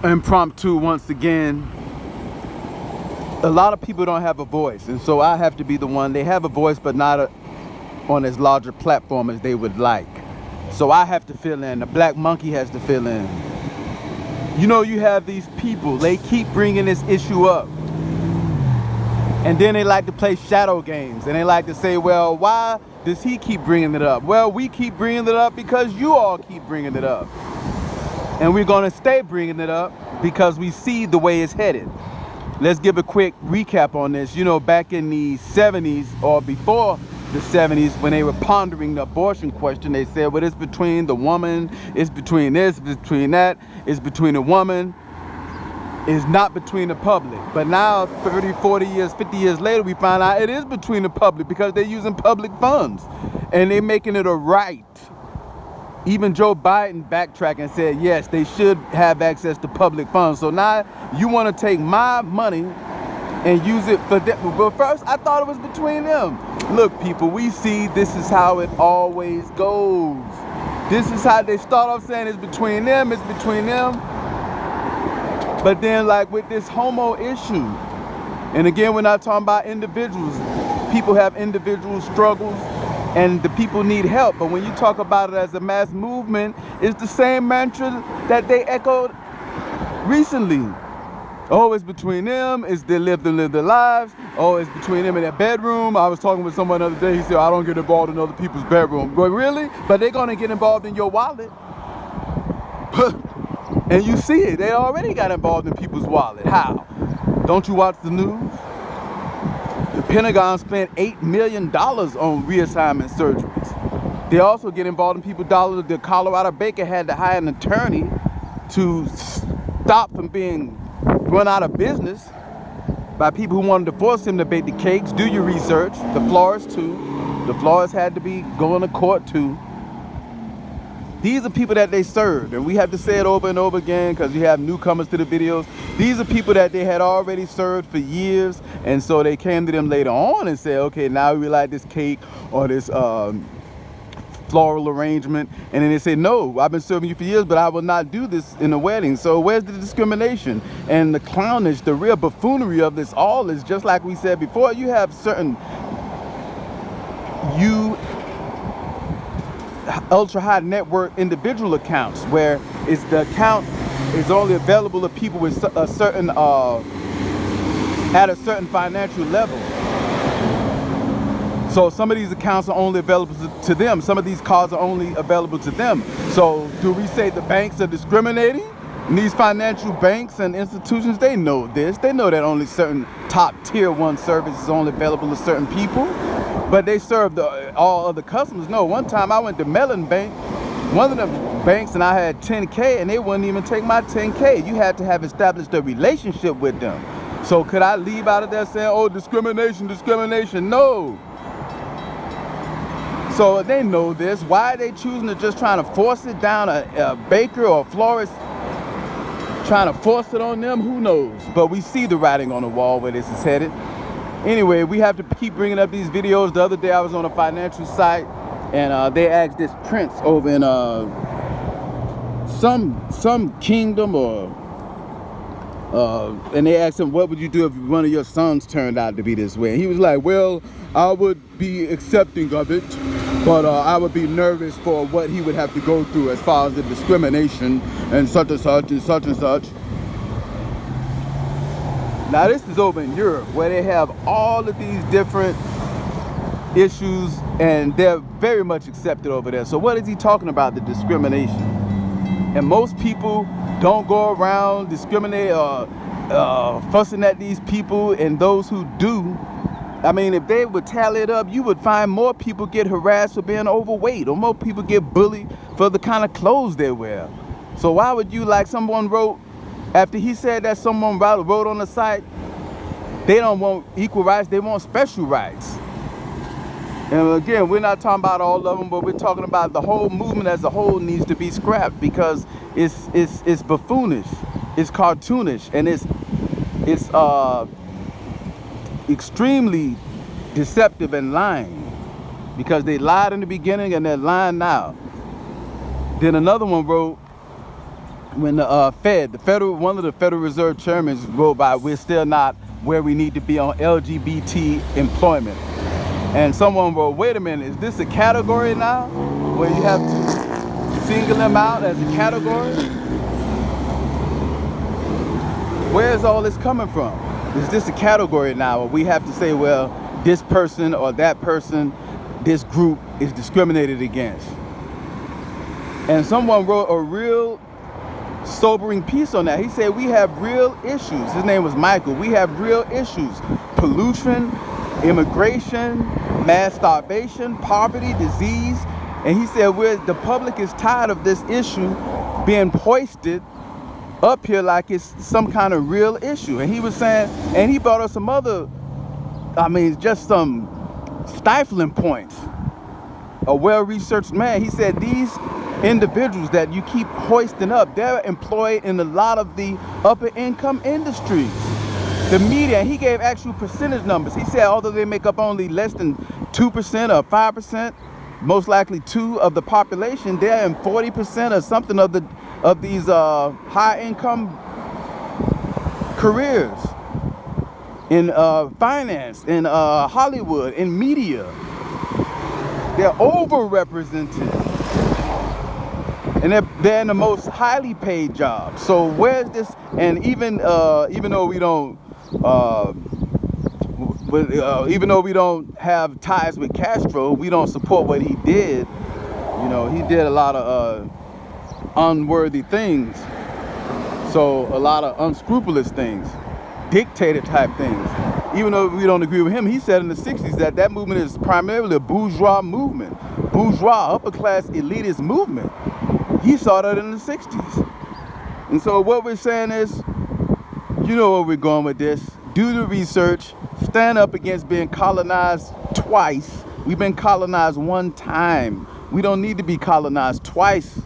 impromptu once again. A lot of people don't have a voice, and so I have to be the one. They have a voice, but not on as large a platform as they would like. So I have to fill in. The Black Monkey has to fill in. You know, you have these people, they keep bringing this issue up. And then they like to play shadow games. And they like to say, well, why does he keep bringing it up? Well, we keep bringing it up because you all keep bringing it up. And we're going to stay bringing it up because we see the way it's headed. Let's give a quick recap on this. You know, back in the 70s or before the 70s, when they were pondering the abortion question, they said, well, it's between the woman, it's between this, it's between that, it's between the woman. Is not between the public. But now 30, 40 years, 50 years later, we find out it is between the public because they're using public funds and they're making it a right. Even Joe Biden backtracked and said, yes, they should have access to public funds. So now you want to take my money and use it for them. But first, I thought it was between them. Look, people, we see this is how it always goes. This is how they start off saying it's between them, it's between them. But then, like with this homo issue, and again, we're not talking about individuals. People have individual struggles and the people need help. But when you talk about it as a mass movement, it's the same mantra that they echoed recently. Oh, it's between them. It's they live their lives. Oh, it's between them in their bedroom. I was talking with someone the other day. He said, I don't get involved in other people's bedroom. But really? But they're going to get involved in your wallet. And you see it. They already got involved in people's wallet. How? Don't you watch the news? The Pentagon spent $8 million on reassignment surgeries. They also get involved in people's dollars. The Colorado baker had to hire an attorney to stop from being run out of business by people who wanted to force him to bake the cakes. Do your research. The florists too. The florists had to be going to court too. These are people that they served, and we have to say it over and over again because you have newcomers to the videos. These are people that they had already served for years, and so they came to them later on and said, okay, now we like this cake or this floral arrangement, and then they say, no, I've been serving you for years, but I will not do this in a wedding. So where's the discrimination? And the clownish, the real buffoonery of this all is just like we said before. You have certain ultra high network individual accounts where it's the account is only available to people with a certain at a certain financial level. So some of these accounts are only available to them. Some of these cards are only available to them. So do we say the banks are discriminating? And these financial banks and institutions, they know this. They know that only certain top tier 1 service is only available to certain people. But they serve all other customers. No, one time I went to Mellon Bank, one of the banks, and I had 10K, and they wouldn't even take my 10K. You had to have established a relationship with them. So could I leave out of there saying, oh, discrimination, discrimination? No. So they know this. Why are they choosing to just trying to force it down a baker or a florist? Trying to force it on them? Who knows? But we see the writing on the wall where this is headed. Anyway, we have to keep bringing up these videos. The other day I was on a financial site and they asked this prince over in some kingdom and they asked him, what would you do if one of your sons turned out to be this way? And he was like, well, I would be accepting of it, but I would be nervous for what he would have to go through as far as the discrimination and such and such and such and such. Now this is over in Europe where they have all of these different issues and they're very much accepted over there. So what is he talking about? The discrimination. And most people don't go around discriminating or fussing at these people, and those who do, I mean, if they would tally it up, you would find more people get harassed for being overweight or more people get bullied for the kind of clothes they wear. So why would you, like someone wrote, after he said that, someone wrote on the site, they don't want equal rights, they want special rights. And again, we're not talking about all of them, but we're talking about the whole movement as a whole needs to be scrapped because it's buffoonish, it's cartoonish, and it's extremely deceptive and lying because they lied in the beginning and they're lying now. Then another one wrote, when the one of the Federal Reserve chairmen wrote by, we're still not where we need to be on LGBT employment. And someone wrote, wait a minute, is this a category now where you have to single them out as a category? Where's all this coming from? Is this a category now where we have to say, well, this person or that person, this group is discriminated against? And someone wrote a real sobering piece on that. He said, we have real issues. His name was Michael. We have real issues. Pollution, immigration, mass starvation, poverty, disease. And he said, the public is tired of this issue being hoisted up here like it's some kind of real issue. And he was saying, and he brought up some other, just some stifling points. A well-researched man. He said, these individuals that you keep hoisting up, they're employed in a lot of the upper income industries. The media, he gave actual percentage numbers. He said, although they make up only less than 2% or 5%, most likely 2% of the population, they're in 40% or something of these high income careers in finance, in Hollywood, in media. They're overrepresented. And they're in the most highly paid jobs. So where's this? And even though we don't, even though we don't have ties with Castro, we don't support what he did. You know, he did a lot of unworthy things. So a lot of unscrupulous things, dictator type things. Even though we don't agree with him, he said in the 60s that movement is primarily a bourgeois movement, bourgeois, upper class elitist movement. He saw that in the 60s. And so what we're saying is, you know where we're going with this. Do the research. Stand up against being colonized twice. We've been colonized one time. We don't need to be colonized twice.